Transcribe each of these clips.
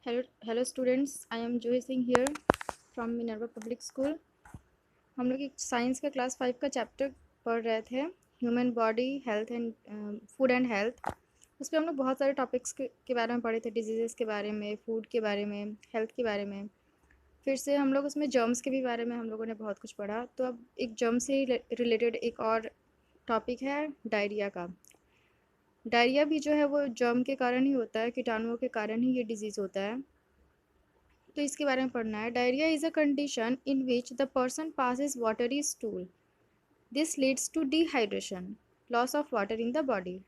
Hello students, I am Juhi Singh here from Minerva public school. हम लोग एक science का क्लास 5 का चैप्टर पढ़ रहे थे, human body health and food and health. उस पर हम लोग बहुत सारे टॉपिक्स के बारे में पढ़े थे, डिजीज़ के बारे में, फूड के बारे में, हेल्थ के बारे में। फिर से हम लोग उसमें जर्म्स के भी बारे में हम लोगों ने बहुत कुछ पढ़ा। तो अब एक जर्म से रिलेटेड एक और टॉपिक है डायरिया का। डायरिया भी जो है वो जर्म के कारण ही होता है, कीटाणुओं के कारण ही ये डिजीज़ होता है। तो इसके बारे में पढ़ना है। Diarrhoea is a condition in which the person passes watery stool. This leads to dehydration, loss of water in the body.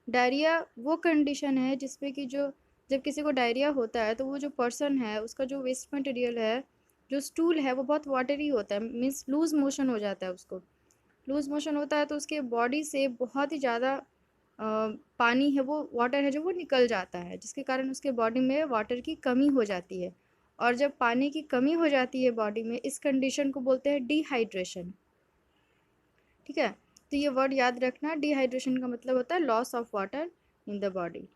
Diarrhoea वो कंडीशन है जिसमें कि जो जब किसी को डायरिया होता है तो वो जो पर्सन है उसका जो वेस्ट मटेरियल है, जो स्टूल है, वो बहुत वाटरी होता है, मीन्स लूज मोशन हो जाता है। उसको लूज मोशन होता है तो उसके बॉडी से बहुत ही ज़्यादा पानी है, वो वाटर है जो वो निकल जाता है, जिसके कारण उसके बॉडी में वाटर की कमी हो जाती है। और जब पानी की कमी हो जाती है बॉडी में, इस कंडीशन को बोलते हैं डिहाइड्रेशन। ठीक है, तो ये वर्ड याद रखना। डिहाइड्रेशन का मतलब होता है loss of water in the body.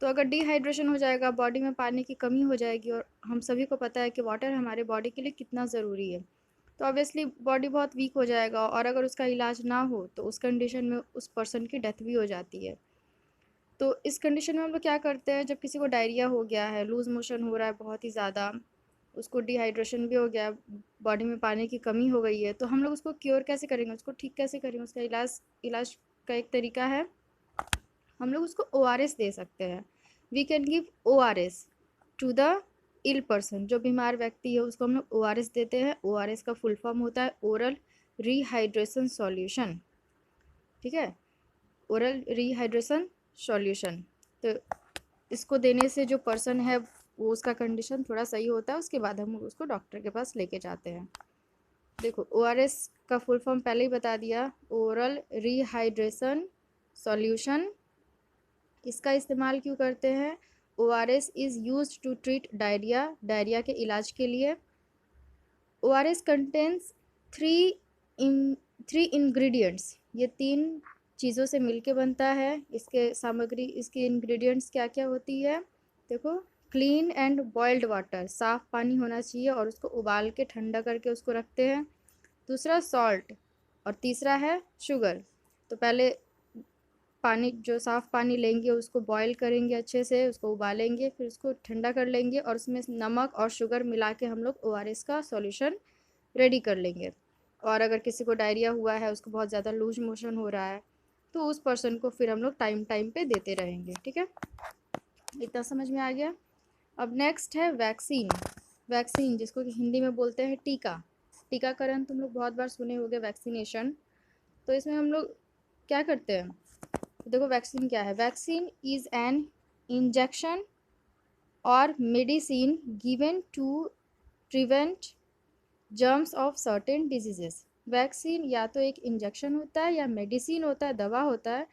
तो अगर डिहाइड्रेशन हो जाएगा, बॉडी में पानी की कमी हो जाएगी, और हम सभी को पता है कि वाटर हमारे बॉडी के लिए कितना ज़रूरी है, तो ऑब्वियसली बॉडी बहुत वीक हो जाएगा। और अगर उसका इलाज ना हो तो उस कंडीशन में उस पर्सन की डेथ भी हो जाती है। तो इस कंडीशन में हम लोग क्या करते हैं, जब किसी को डायरिया हो गया है, लूज़ मोशन हो रहा है बहुत ही ज़्यादा, उसको डिहाइड्रेशन भी हो गया, बॉडी में पानी की कमी हो गई है, तो हम लोग उसको क्योर कैसे करेंगे, उसको ठीक कैसे करेंगे? उसका इलाज का एक तरीका है, हम लोग उसको ORS दे सकते हैं। We can give ORS to the ill person. जो बीमार व्यक्ति है उसको हम लोग ORS देते हैं। ORS का फुल फॉर्म होता है ओरल रिहाइड्रेशन सॉल्यूशन। ठीक है, ओरल रिहाइड्रेशन सॉल्यूशन। तो इसको देने से जो पर्सन है वो उसका कंडीशन थोड़ा सही होता है। उसके बाद हम उसको डॉक्टर के पास लेके जाते हैं। देखो, ORS का फुल फॉर्म पहले ही बता दिया, ओरल रिहाइड्रेशन सॉल्यूशन। इसका इस्तेमाल क्यों करते हैं? ORS is use to treat diarrhoea, diarrhoea के इलाज के लिए। ORS contains three in three ingredients. ये 3 चीज़ों से मिलके बनता है। इसके सामग्री, इसकी इंग्रेडिएंट्स क्या क्या होती है? देखो, क्लीन एंड बॉइल्ड वाटर, साफ़ पानी होना चाहिए और उसको उबाल के ठंडा करके उसको रखते हैं। दूसरा सॉल्ट, और तीसरा है शुगर। तो पहले पानी, जो साफ़ पानी लेंगे उसको बॉईल करेंगे अच्छे से, उसको उबालेंगे, फिर उसको ठंडा कर लेंगे और उसमें नमक और शुगर मिला के हम लोग ORS का सॉल्यूशन रेडी कर लेंगे। और अगर किसी को डायरिया हुआ है, उसको बहुत ज़्यादा लूज मोशन हो रहा है, तो उस पर्सन को फिर हम लोग टाइम टाइम पे देते रहेंगे। ठीक है, इतना समझ में आ गया। अब नेक्स्ट है वैक्सीन। वैक्सीन जिसको कि हिंदी में बोलते हैं टीका। टीकाकरण तुम लोग बहुत बार सुने होंगे, वैक्सीनेशन। तो इसमें हम लोग क्या करते हैं? तो देखो, वैक्सीन क्या है? Vaccine is an injection or medicine given to prevent germs of certain diseases. Vaccine या तो एक इंजेक्शन होता है या मेडिसिन होता है, दवा होता है,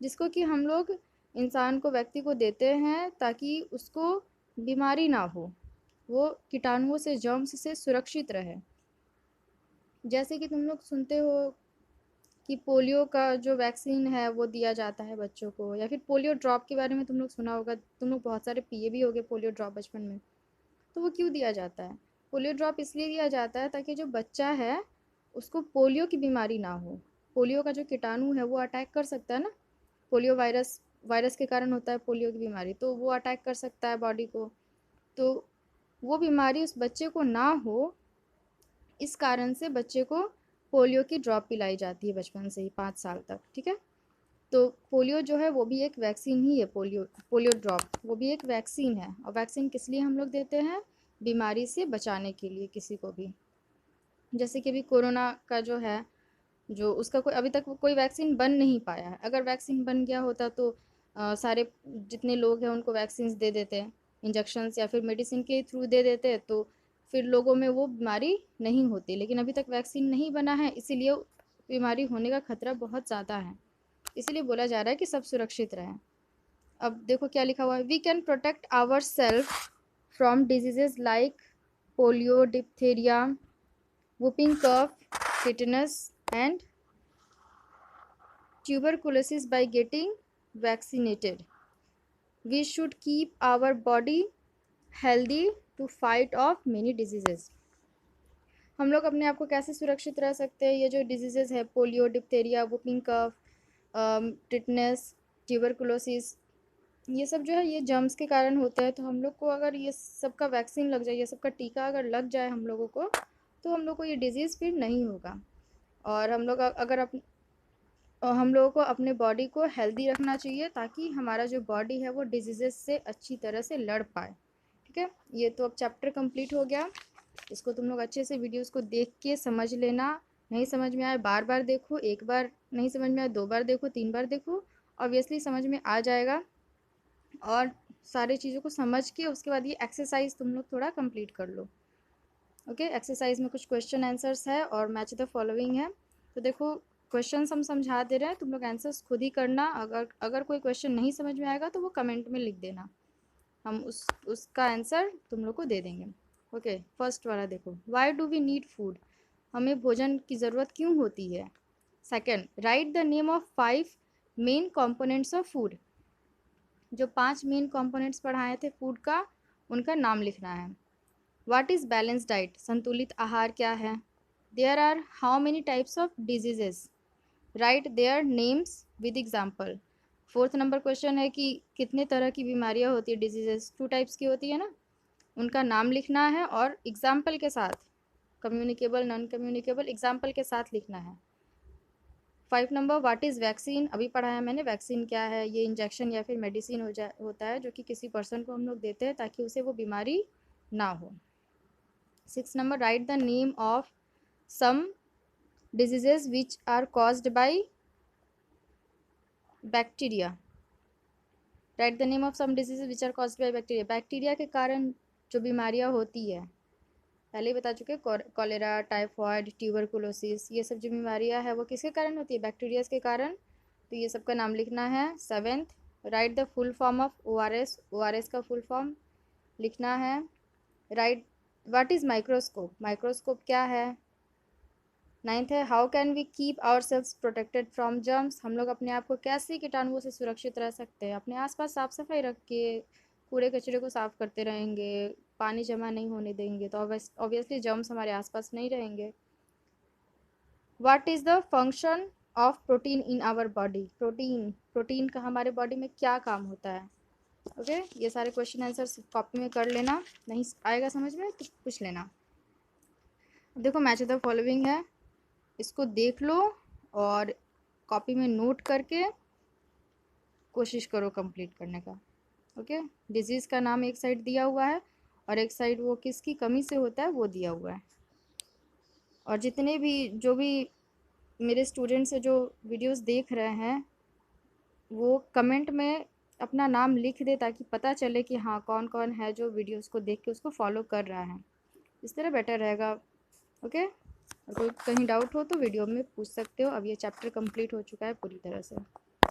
जिसको कि हम लोग इंसान को, व्यक्ति को देते हैं ताकि उसको बीमारी ना हो, वो कीटाणुओं से, जर्म्स से सुरक्षित रहे। जैसे कि तुम लोग सुनते हो कि पोलियो का जो वैक्सीन है वो दिया जाता है बच्चों को, या फिर पोलियो ड्रॉप के बारे में तुम लोग सुना होगा। तुम लोग बहुत सारे पिए भी होगे पोलियो ड्रॉप बचपन में। तो वो क्यों दिया जाता है? पोलियो ड्रॉप इसलिए दिया जाता है ताकि जो बच्चा है उसको पोलियो की बीमारी ना हो। पोलियो का जो कीटाणु है वो अटैक कर सकता है ना, पोलियो वायरस, वायरस के कारण होता है पोलियो की बीमारी, तो वो अटैक कर सकता है बॉडी को। तो वो बीमारी उस बच्चे को ना हो, इस कारण से बच्चे को पोलियो की ड्रॉप पिलाई जाती है बचपन से ही, 5 साल तक। ठीक है, तो पोलियो जो है वो भी एक वैक्सीन ही है। पोलियो पोलियो ड्रॉप वो भी एक वैक्सीन है। और वैक्सीन किस लिए हम लोग देते हैं? बीमारी से बचाने के लिए किसी को भी। जैसे कि अभी कोरोना का जो है, जो उसका कोई अभी तक कोई वैक्सीन बन नहीं पाया है। अगर वैक्सीन बन गया होता तो सारे जितने लोग हैं उनको वैक्सीन दे देते हैं, इंजेक्शन्स या फिर मेडिसिन के थ्रू दे देते, तो फिर लोगों में वो बीमारी नहीं होती। लेकिन अभी तक वैक्सीन नहीं बना है, इसीलिए बीमारी होने का खतरा बहुत ज़्यादा है। इसीलिए बोला जा रहा है कि सब सुरक्षित रहें। अब देखो क्या लिखा हुआ है, we can protect our self from diseases like polio, diphtheria, whooping cough, tetanus and tuberculosis by getting vaccinated. We should keep our body healthy to fight off many diseases. हम लोग अपने आप को कैसे सुरक्षित रह सकते हैं? ये जो डिजीजेज है, पोलियो, डिप्थेरिया, वुपिंग कफ, टिटनेस, ट्यूबरकुलोसिस, ये सब जो है ये जर्म्स के कारण होता है। तो हम लोग को अगर ये सबका वैक्सीन लग जाए, ये सबका टीका अगर लग जाए हम लोगों को, तो हम लोग को ये डिज़ीज़ फिर नहीं होगा। और हम लोग अगर हम लोगों को अपने बॉडी को हेल्दी रखना चाहिए, ताकि हमारा जो बॉडी है वो डिजीज़ से अच्छी तरह से लड़ पाए। ठीक है, ये तो अब चैप्टर कंप्लीट हो गया। इसको तुम लोग अच्छे से वीडियोस को देख के समझ लेना। नहीं समझ में आए बार बार देखो, एक बार नहीं समझ में आए 2 बार देखो, 3 बार देखो, ऑब्वियसली समझ में आ जाएगा। और सारी चीज़ों को समझ के उसके बाद ये एक्सरसाइज तुम लोग थोड़ा कंप्लीट कर लो। ओके, एक्सरसाइज में कुछ क्वेश्चन आंसर्स है और मैच द फॉलोइंग है। तो देखो, क्वेश्चन हम समझा दे रहे हैं, तुम लोग आंसर्स खुद ही करना। अगर कोई क्वेश्चन नहीं समझ में आएगा तो वो कमेंट में लिख देना, हम उसका आंसर तुम लोग को दे देंगे। ओके, फर्स्ट वाला देखो, why do we need food? हमें भोजन की ज़रूरत क्यों होती है? Second, write the name of 5 main components of food. जो 5 मेन कॉम्पोनेंट्स पढ़ाए थे फूड का, उनका नाम लिखना है। What is balance diet? संतुलित आहार क्या है? There are how many types of diseases? Write their names with example. Fourth number question है कि कितने तरह की बीमारियां होती है? डिजीजेस 2 टाइप्स की होती है ना, उनका नाम लिखना है और एग्जाम्पल के साथ, कम्युनिकेबल, नॉन कम्युनिकेबल, एग्जाम्पल के साथ लिखना है। 5 नंबर, व्हाट इज़ वैक्सीन? अभी पढ़ाया मैंने, वैक्सीन क्या है? ये इंजेक्शन या फिर मेडिसिन होता है जो कि किसी पर्सन को हम लोग देते हैं ताकि उसे वो बीमारी ना हो। 6 number, write the name of some diseases which are caused by bacteria. Write the name of some diseases which are caused by bacteria. Bacteria के कारण जो बीमारियां होती है, पहले ही बता चुके, कॉलेरा, टाइफॉइड, ट्यूबरकुलोसिस, ये सब जो बीमारियां हैं वो किसके कारण होती है? बैक्टीरिया के कारण। तो ये सबका नाम लिखना है। 7th, write the full form of ORS। ORS का फुल फॉर्म लिखना है। Write what is microscope? Microscope क्या है? 9th है, how can we keep our cells protected from germs? हम लोग अपने आप को कैसे कीटाणुओं से सुरक्षित रह सकते हैं? अपने आसपास साफ सफाई रख के, कूड़े कचरे को साफ करते रहेंगे, पानी जमा नहीं होने देंगे, तो ऑब्वियसली जर्म्स हमारे आसपास नहीं रहेंगे। What is the function of protein in our body? Protein का हमारे बॉडी में क्या काम होता है? ओके, ये सारे क्वेश्चन आंसर कॉपी में कर लेना, नहीं आएगा समझ में तो पूछ लेना। देखो, मैच द फॉलोइंग है, इसको देख लो और कॉपी में नोट करके कोशिश करो कंप्लीट करने का। ओके, डिजीज़ का नाम एक साइड दिया हुआ है और एक साइड वो किसकी कमी से होता है वो दिया हुआ है। और जितने भी जो भी मेरे स्टूडेंट्स जो वीडियोस देख रहे हैं, वो कमेंट में अपना नाम लिख दे ताकि पता चले कि हाँ कौन कौन है जो वीडियोस को देख के उसको फॉलो कर रहा है। इस तरह बेटर रहेगा। ओके, और कोई कहीं डाउट हो तो वीडियो में पूछ सकते हो। अब ये चैप्टर कंप्लीट हो चुका है पूरी तरह से।